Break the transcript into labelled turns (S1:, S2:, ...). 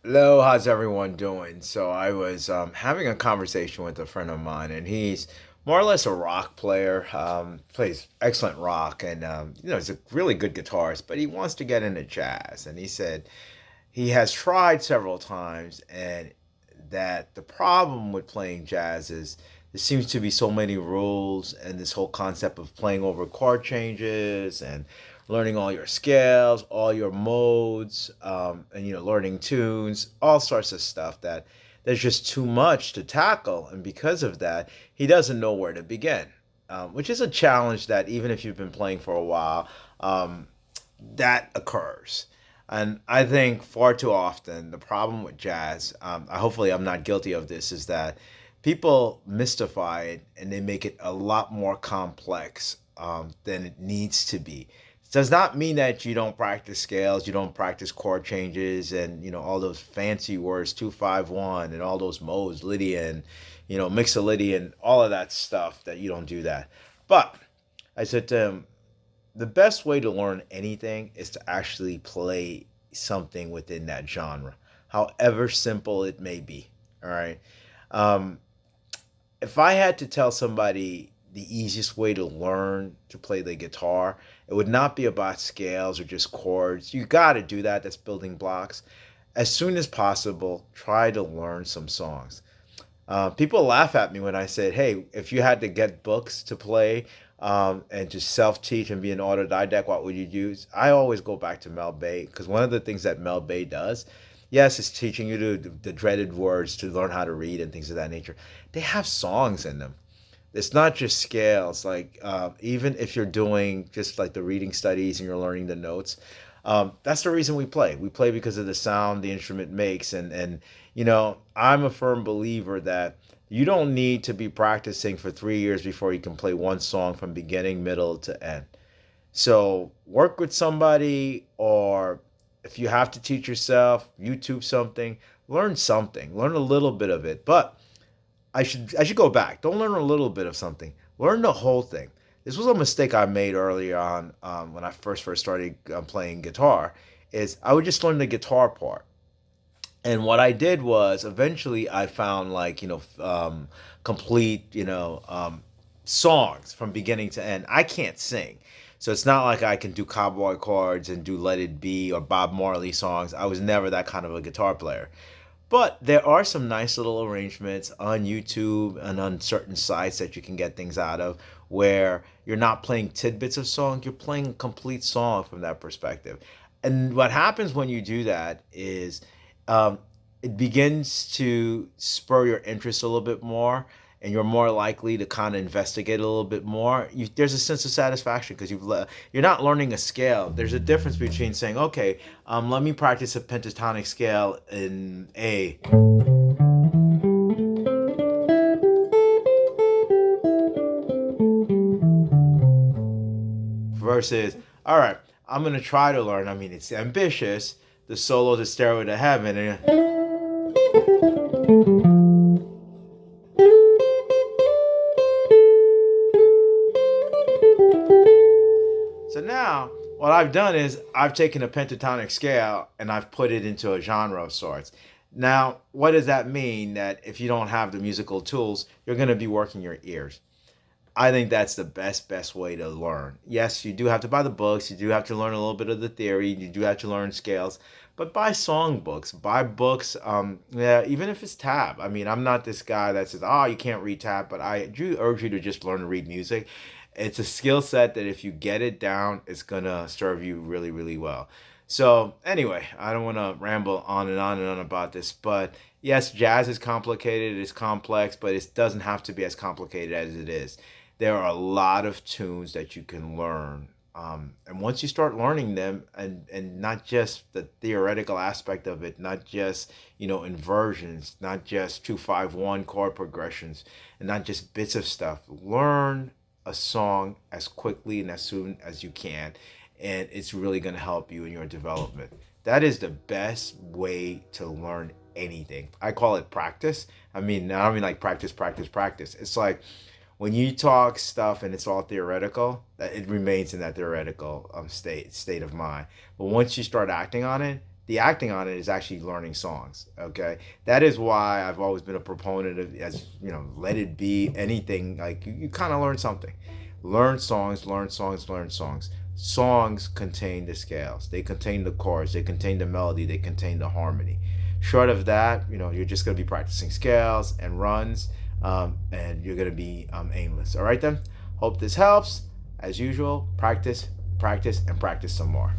S1: Hello, how's everyone doing? So I was having a conversation with a friend of mine, and he's more or less a rock player. Plays excellent rock, and he's a really good guitarist. But he wants to get into jazz, and he said he has tried several times, and that the problem with playing jazz is there seems to be so many rules, and this whole concept of playing over chord changes and learning all your scales, all your modes, and learning tunes, all sorts of stuff that there's just too much to tackle, and because of that, he doesn't know where to begin, which is a challenge that even if you've been playing for a while, um, that occurs. And I think far too often the problem with jazz, hopefully I'm not guilty of this, is that people mystify it and they make it a lot more complex than it needs to be. It does not mean that you don't practice scales, you don't practice chord changes, and all those fancy words, 251, and all those modes, Lydian, Mixolydian, all of that stuff. That you don't do that. But I said to him, the best way to learn anything is to actually play something within that genre, however simple it may be. All right. Um, if I had to tell somebody the easiest way to learn to play the guitar, it would not be about scales or just chords. You got to do that. That's building blocks. As soon as possible, try to learn some songs. People laugh at me when I said, "Hey, if you had to get books to play and just self-teach and be an autodidact, what would you use?" I always go back to Mel Bay because one of the things that Mel Bay does, yes, is teaching you the dreaded words to learn how to read and things of that nature. They have songs in them. It's not just scales. Like even if you're doing just like the reading studies and you're learning the notes, that's the reason we play. We play because of the sound the instrument makes, and I'm a firm believer that you don't need to be practicing for 3 years before you can play one song from beginning, middle to end. So work with somebody, or if you have to teach yourself, YouTube something, learn a little bit of it. But I should go back. Don't learn a little bit of something. Learn the whole thing. This was a mistake I made earlier on when I first started playing guitar. Is I would just learn the guitar part, and what I did was eventually I found like complete songs from beginning to end. I can't sing. So it's not like I can do cowboy chords and do Let It Be or Bob Marley songs. I was never that kind of a guitar player. But there are some nice little arrangements on YouTube and on certain sites that you can get things out of where you're not playing tidbits of song, you're playing a complete song from that perspective. And what happens when you do that is um, it begins to spur your interest a little bit more, and you're more likely to kind of investigate a little bit more. There's a sense of satisfaction because you're not learning a scale. There's a difference between saying, okay, let me practice a pentatonic scale in A versus, all right, I'm gonna try to learn. I mean, it's ambitious. The solo to Stairway to Heaven, and so now what I've done is I've taken a pentatonic scale and I've put it into a genre of sorts. Now, what does that mean? That if you don't have the musical tools, you're going to be working your ears. I think that's the best way to learn. Yes, you do have to buy the books. You do have to learn a little bit of the theory. You do have to learn scales, but buy song books. Buy books. Yeah, even if it's tab. I mean, I'm not this guy that says, "Oh, you can't read tab," but I do urge you to just learn to read music. It's a skill set that if you get it down, it's gonna serve you really, really well. So anyway, I don't want to ramble on and on and on about this, but yes, jazz is complicated, it's complex, but it doesn't have to be as complicated as it is. There are a lot of tunes that you can learn. And once you start learning them, and not just the theoretical aspect of it, not just inversions, not just 251 chord progressions, and not just bits of stuff, learn a song as quickly and as soon as you can, and it's really going to help you in your development. That is the best way to learn anything. I call it practice. I don't mean like practice, practice, practice. It's like when you talk stuff and it's all theoretical, that it remains in that theoretical state of mind. But once you start acting on it, The acting on it is actually learning songs. Okay, that is why I've always been a proponent of, as you know, let it be anything. Like you kind of learn something. Learn songs, learn songs, learn songs. Songs contain the scales. They contain the chords. They contain the melody. They contain the harmony. Short of that, you're just gonna be practicing scales and runs, and you're gonna be aimless. All right then. Hope this helps. As usual, practice, practice, and practice some more.